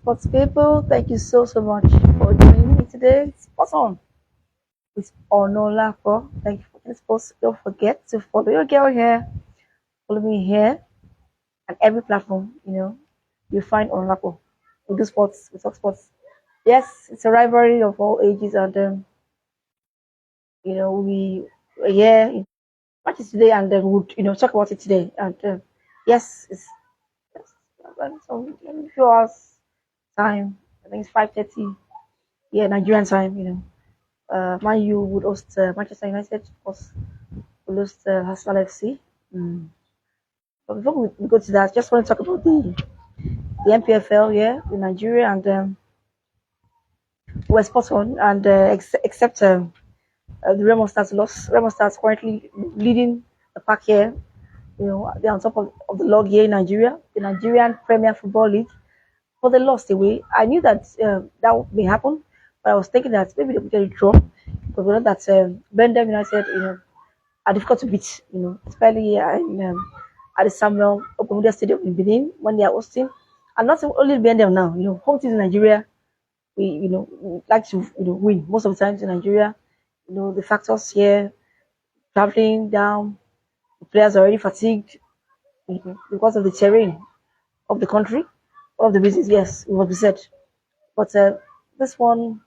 sports people. Thank you so much for joining me today. Spot on. It's Onolapo. Thank you for this post. Don't forget to follow your girl here. Follow me here and every platform. You find Onolapo. We do sports. We talk sports. Yes, it's a rivalry of all ages, and we here matches today, and then we'll talk about it today. And yes, it's some few hours time. I think it's 5:30. Yeah, Nigerian time. Man U would host Manchester United, of course, will host Arsenal FC. Mm. But before we go to that, just want to talk about the MPFL, yeah, in Nigeria, and we're spot on. And except the Remo Stars lost, Remo Stars currently leading the pack here. They're on top of the log here in Nigeria, the Nigerian Premier Football League. But they lost away. I knew that that may happen, but I was thinking that maybe they would get a draw because we know that Bendem United, are difficult to beat, especially at the Samuel Open Stadium in Benin when they are hosting. And not only Bendem now, home teams in Nigeria, we like to win most of the times in Nigeria. The factors here, traveling down, the players are already fatigued because of the terrain of the country, of the business. Yes, it must be said. But this one,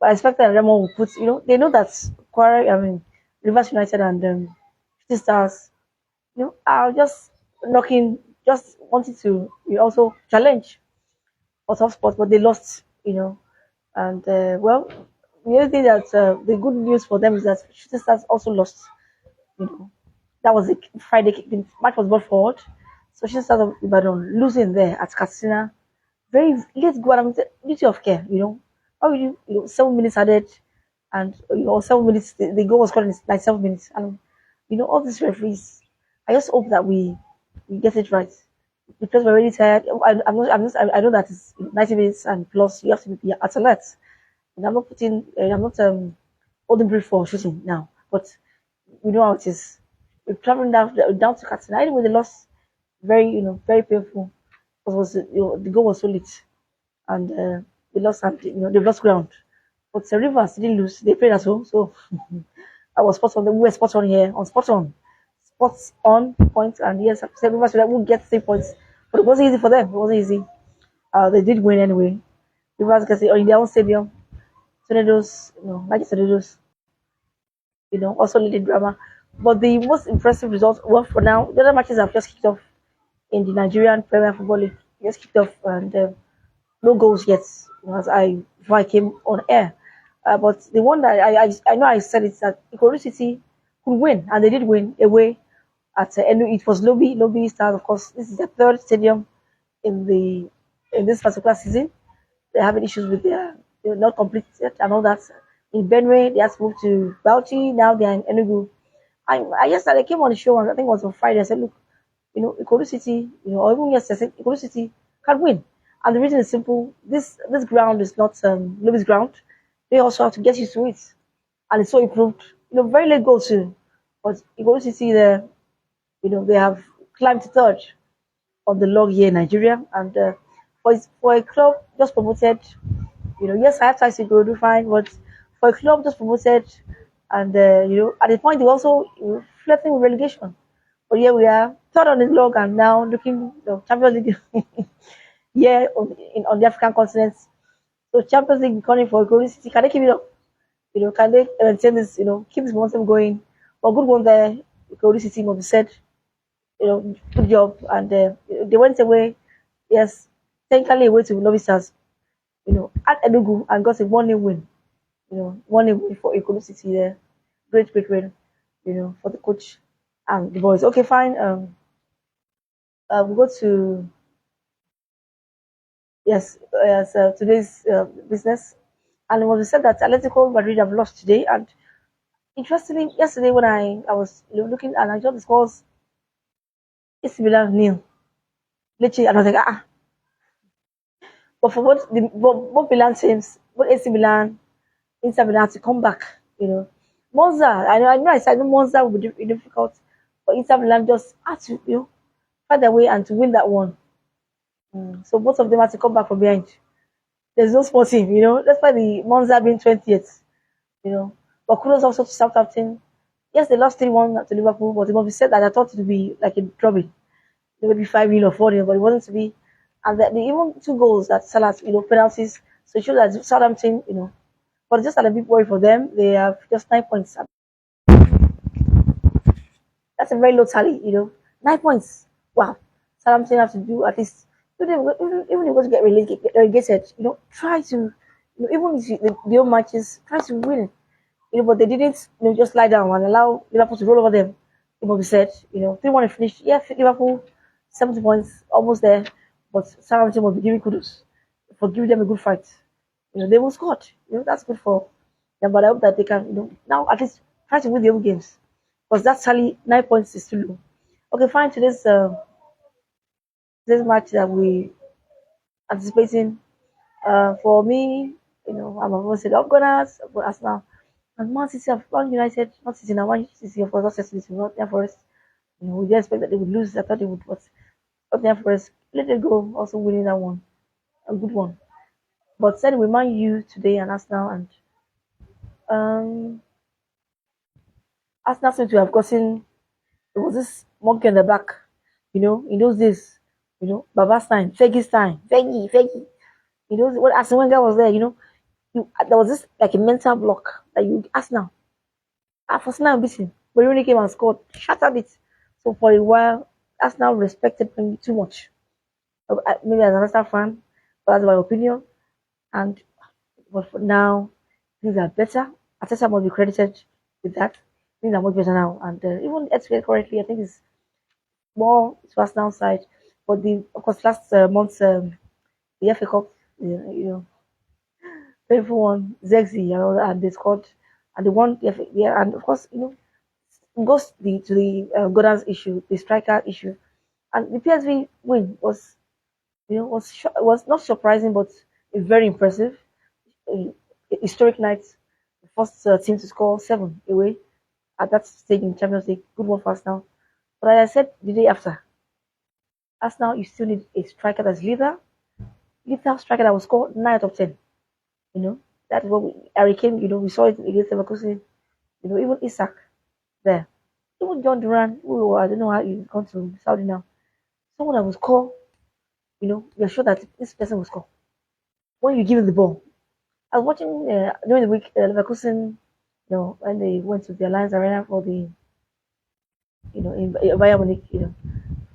I expect that Remo will put, they know that Rivers United and Shooting Stars, are just knocking, just wanted to also challenge for top spot, but they lost, And well, the other thing that the good news for them is that Shooting Stars also lost, you know. That was the Friday, the match was brought forward. So Shooting Stars of Ibadan losing there at Katsina. Very late go, and duty of care, How will 7 minutes added, and 7 minutes, the goal was scored in like 7 minutes. And all these referees, I just hope that we get it right because we're really tired. I know that it's 90 minutes and plus you have to be at alert. And I'm not holding brief for shooting now, but we know how it is. We're traveling down to Katsina. Anyway, the loss very very painful because the goal was so late, and they lost and they've lost ground. But the Rivers didn't lose. They played at home, so I was spot on. We were spot on here on spot on, spots on points, and yes, Rivers will get 3 points, but it wasn't easy for them. It wasn't easy. They did win anyway. Rivers can say, in their own stadium, Tornadoes, like Tornadoes, also leading drama. But the most impressive result, well, for now, the other matches have just kicked off in the Nigerian Premier Football League. Just kicked off, and no goals yet. As before I came on air, but the one that I know I said is that Ikorodu City could win, and they did win away at it was Lobby Stars. Of course, this is the third stadium in this particular season. They're having issues with their they're not completed and all that. In Benue, they have to move to Bauchi. Now they're in Enugu. I yesterday I came on the show, and I think it was on Friday. I said, look, Ikorodu City, or even yesterday, I said Ikorodu City can win. And the reason is simple. This ground is not Lobby's ground. They also have to get used to it, and it's so improved. Very late goal too. But Ikorodu City, they have climbed to third on the log here in Nigeria, and for a club just promoted, yes, I have ties to Ikorodu, fine, but for a club just promoted, and at the point they were also flirting with relegation. But here we are, third on the log, and now looking Champions League. Yeah, on the African continent. So Champions League calling for Golden City. Can they keep it up? Can they maintain this? Keep this momentum going. Well, good one there. Golden City must be said. Good job, and they went away. Yes, technically away to Novi Stars. At Enugu and got a 1-0 win. 1-0 win for Golden City there. Great win. For the coach and the boys. Okay, fine. We go to. Yes, today's business. And it was said that Atletico Madrid have lost today. And interestingly, yesterday when I was looking and I saw the scores, AC Milan nil. Literally, and I was like, ah. But for both Milan teams, both AC Milan, Inter Milan to come back, Monza, I said Monza would be difficult, but Inter Milan just had to, find their way and to win that one. So both of them had to come back from behind. There's no sporting, That's why the Monza being 20th, you know. But kudos also to Southampton. Yes, they lost 3-1 to Liverpool, but it must be said that I thought it would be like a drubbing. It would be 5-0 or 4-0, but it wasn't to be. And the even two goals that Salah, penalties. So it shows that Southampton, but just a bit worried for them. They have just 9 points. That's a very low tally, 9 points. Wow. Southampton have to do at least, even if you want to get relegated, try to, even if the old matches, try to win. But they didn't, just lie down and allow Liverpool to roll over them. It must be said, 3-1 and finish. Yeah, Liverpool, 70 points, almost there. But Southampton must be giving kudos for giving them a good fight. They will score. That's good for them. But I hope that they can, now at least try to win the home games. Because that's only 9 points is too low. Okay, fine. Today's match that we anticipating. For me, I'm a City of Gunners, but Arsenal and Man City have Man United, not City now, Man City of course, not City, not there for us. We did expect that they would lose. I thought they would, but not there for us. Let it go, also winning that one, a good one. But said we Man U today and Arsenal, and um, Arsenal seem to have gotten. There was this monkey on the back, in those days, Baba's time, Fergie's time, Fergie. When Arsene Wenger was there, there was this like a mental block that you Arsenal. Arsenal beating, but he only came and scored, shattered it. So for a while, Arsenal respected me too much. Maybe as an Arsenal fan, but that's my opinion. And but for now, things are better. Ateta must be credited with that. Things are much better now, and even XP currently, I think it's more to Arsenal side. But of course last month, the FA Cup, painful one, Zexi, and they scored, and they won. Yeah, and of course, goes to the Gordon's issue, the striker issue, and the PSV win was not surprising, but very impressive. A, a historic night, the first team to score 7 away at that stage in Champions League. Good one for Arsenal. But as I said the day after, Arsenal, you still need a striker that's lethal striker that will score 9 out of 10. You know, that's what Harry Kane. We saw it against Leverkusen. Even Isak there. Even John Duran, who I don't know how he's gone to Saudi now. Someone that will score, you're sure that this person will score when you give him the ball. I was watching during the week Leverkusen, when they went to the Alliance Arena for the, in Bayern Munich,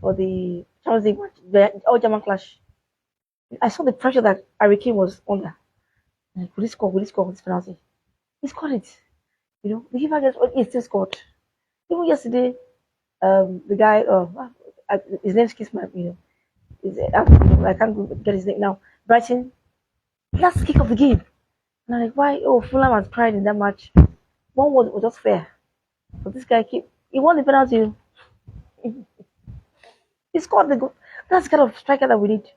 for the Champions League match, the all German clash. I saw the pressure that Harry Kane was under. Like, will he score? Will he score this penalty? He scored it. The keeper just he still scored. Even yesterday, the guy, his name skips my, I can't get his name now. Brighton, last kick of the game. And I'm like, why? Oh, Fulham has cried in that match. One was just fair. But this guy he won the penalty. He scored the goal. That's the kind of striker that we need.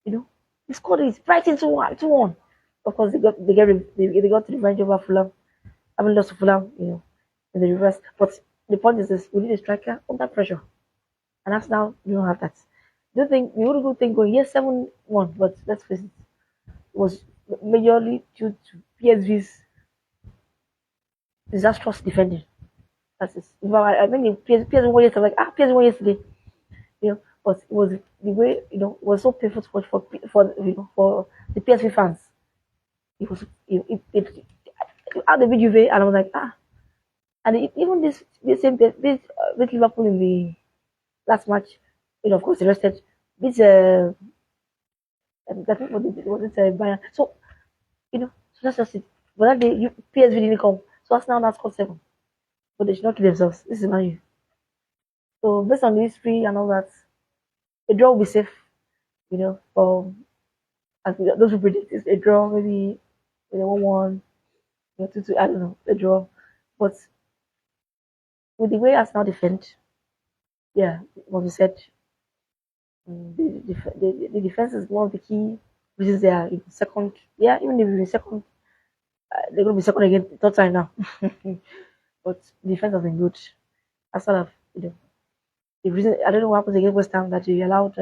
He scored it. Brighton 2-1, 2-1. Of course, they got revenge over Fulham. I mean, lost to Fulham, in the reverse. But the point is this: we need a striker under pressure, and that's now we don't have that. Do you think we would good thing going? Yes, 7-1, but let's face it, it was majorly due to PSV's disastrous defending. That's it. I think the PSV won yesterday. Like PSV won yesterday, but it was the way was so painful to watch for the PSV fans. It was it had the video and I was like and even this same this Liverpool in the last match, of course the rested this I think what it Bayern. So so that's just it. But that day PSV didn't come, so Arsenal now scored 7, but they should not kill themselves. This is Man U. So based on the history and all that, a draw will be safe. For as those who predict is a draw, maybe 1-1, 2-2. I don't know, a draw, but with the way Arsenal defend, yeah, what we said, the defense is one of the key reasons they are in second. Yeah, even if they're in second, they're going to be second again, third time now. But the defense has been good. Arsenal have, the reason I don't know what happens against West Ham that they allowed,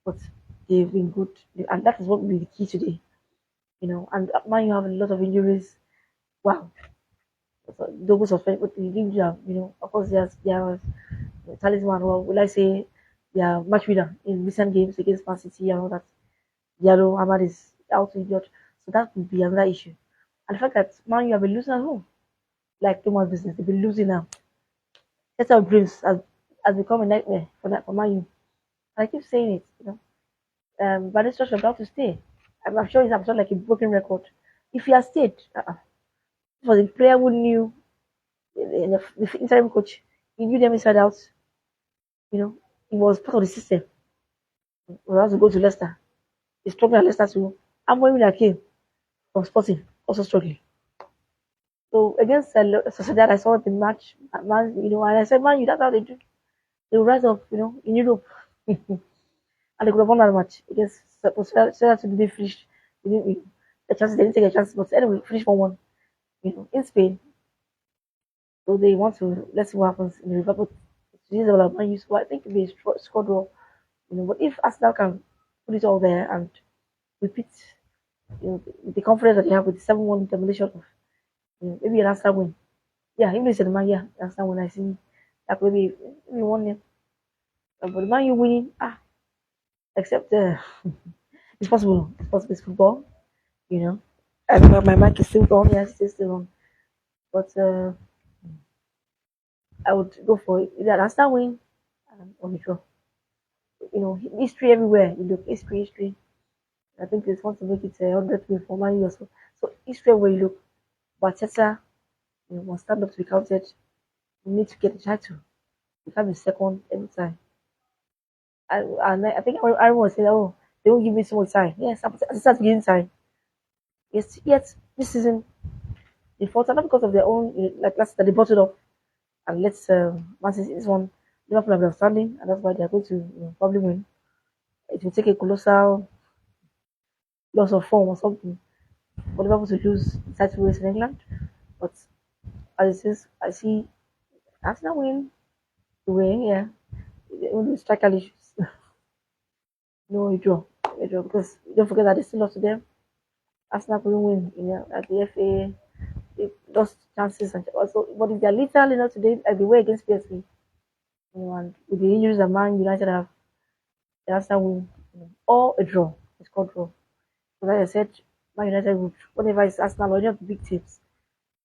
but they've been good, and that is what will be the key today. And now you have a lot of injuries. Wow, so double suspect, but the league, of course, there's talisman, or will I say, they are match winner in recent games against Man City and all that. Diallo, Ahmad is out injured, so that would be another issue. And the fact that Man you have been losing at home, like Thomas business, they've been losing now. That's our dreams has become a nightmare for Man U. And I keep saying it, but this is about to stay. I'm sure I'm sure like a broken record. If he has stayed, for the player who knew the interim coach, he knew them inside out. He was part of the system. He was about to go to Leicester. He's struggling at Leicester too. I'm when that came from Sporting, also struggling. So against Sociedad, I saw the match, man, and I said, man, that's how they do. They will rise up, in Europe. And they could have won that match against Sociedad. They finished. They didn't win. The chances, they didn't take a chance, but anyway, finished 1-1, in Spain. So they want to, let's see what happens in the river. But this is all about Man U, so I think it'll be a score draw. But if Arsenal can put it all there and repeat, the confidence that they have with the 7-1 determination of, maybe an Arsenal win. Yeah, even if it's a man, yeah, Arsenal win. I see that maybe 1-0. But the Man U winning, except it's possible. It's possible. It's football, you know. And my mic is still on. Yes, it's still on. But I would go for either an Arsenal win or the draw. History everywhere. You look history. I think they want to make it a 100th win for Man U also. So history where you look, Bateta, must stand up to be counted. You need to get the title. You can't be second every time. And I think everyone was saying, oh, they won't give me so much time. Yes, I start giving time. Yes, yet this season they fought not because of their own, like last that they bought it up and let's Man City this one Liverpool have been outstanding and that's why they are going to probably win. It will take a colossal loss of form or something for Liverpool to lose the title race in England. But as it is, I see Arsenal win, yeah. Only striker issues. No, you draw because don't forget that they still lost to them. Arsenal couldn't win, at the FA. They lost chances and also, but if they're little, today, the way against PSV, and with the injuries that Man United have, the Arsenal win, or a draw. It's called draw. So like I said, Man United would, whenever it's Arsenal or any of the big teams,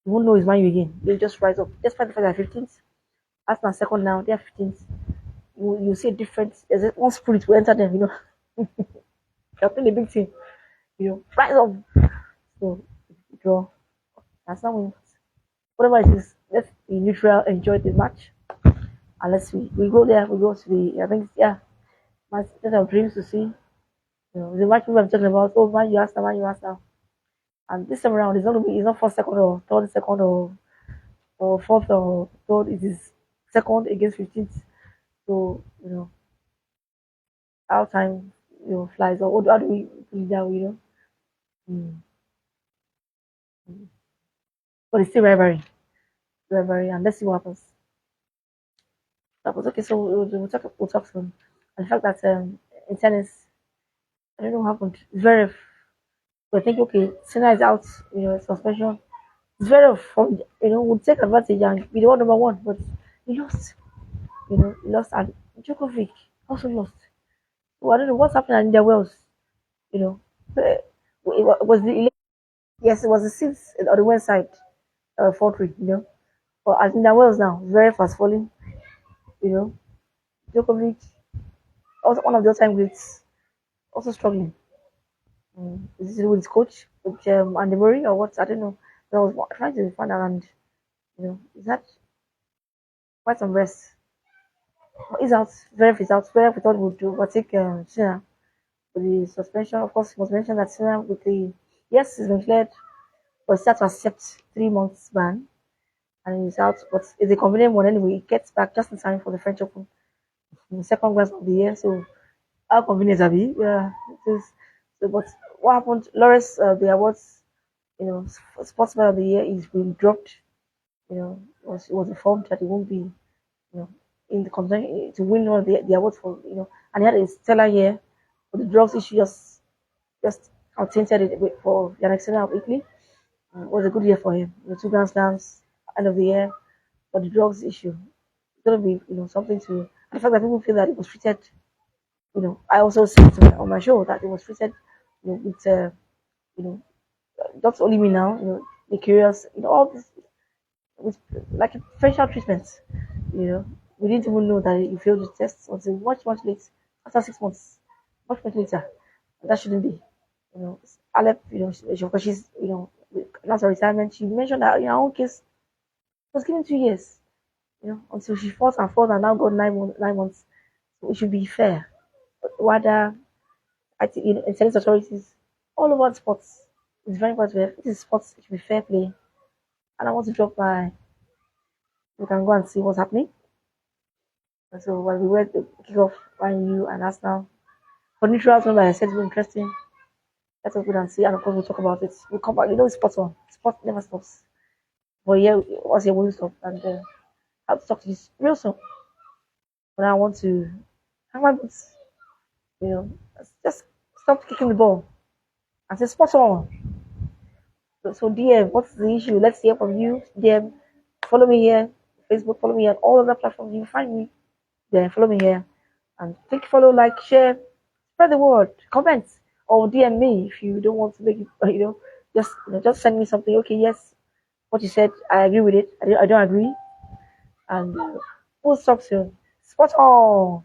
you won't know it's Man U again. They just rise up. Despite the fact they're 15th, Arsenal second now, they're 15th. You see a difference. There's one spirit will enter them, They're playing a big team, rise up. So, draw. Arsenal win. Whatever it is, let's be neutral, enjoy the match. Unless we go there, we go to I think, yeah, that's our dreams to see. The match we were talking about, oh, Man U, Arsenal. And this time around, it's not first, second, or third, second, or fourth, or third. It is second against 15th. So, our time, flies. Or how do we put it down, Mm. Mm. But it's still rivalry, and let's see what happens. That was okay. So we'll talk soon. And the fact that in tennis, I don't know what happened. Zverev, we think okay, Sena is out, suspension. Zverev from would take advantage and be the one number one, but he lost. He lost, and Djokovic also lost. So I don't know what's happening in their Wales. You know, it was the yes, it was the sixth on the west side, 4-3. But as in their Wales now, Zverev has fallen. You know, Djokovic, also one of the all-time greats, also struggling. Is it with his coach, with Andy Murray, or what? I don't know. So I was trying to find out, and is that quite some rest? But he's out. Zverev is out. Zverev we thought would do, but take Sinner with the suspension. Of course, it was mentioned that Sinner with the yes, he's been cleared, but he had to accept 3 months ban, and he's out. But it's a convenient one anyway. He gets back just in time for the French Open, the second race of the year. So how convenient are we? Yeah, it is. So, but what happened? Lawrence, the awards, Sportsman of the Year is being dropped. Was informed that he won't be, in the contention to win one of the awards for, and he had a stellar year. But the drugs issue just tainted it a bit for the external of Italy. It was a good year for him. The two Grand Slams, end of the year, but the drugs issue, it's gonna be something to. And the fact that people feel that it was treated, I also said on my show that it was treated, with you know, not only me now, the curious, all this with like a facial treatment. You know, we didn't even know that you failed the test until much late, after 6 months, much later. That shouldn't be. Alep, because she's, that's her retirement. She mentioned that in her own case, it was given 2 years, until she fought and now got 9 months. 9 months. So it should be fair. But rather, I think intelligence authorities all over sports, it's very much fair. This is sports, it should be fair play. And I want to drop my, we can go and see what's happening. And so when we went to kick off YU and Arsenal, for neutrals, remember I said it was interesting. Let's go and see, and of course we'll talk about it. We'll come back. It's sports on. Sport never stops. But yeah, what's your won't stop? And I have to talk to this real soon. But I want to hang my boots. Just stop kicking the ball. And say spot on. So DM, what's the issue? Let's hear from you. DM, follow me here. Facebook, follow me on all other platforms. You can find me. Then follow me here. And click follow, like, share, spread the word, comment, or DM me if you don't want to make it. Just send me something. Okay, yes, what you said, I agree with it. I don't agree, and we'll talk soon. Spot on.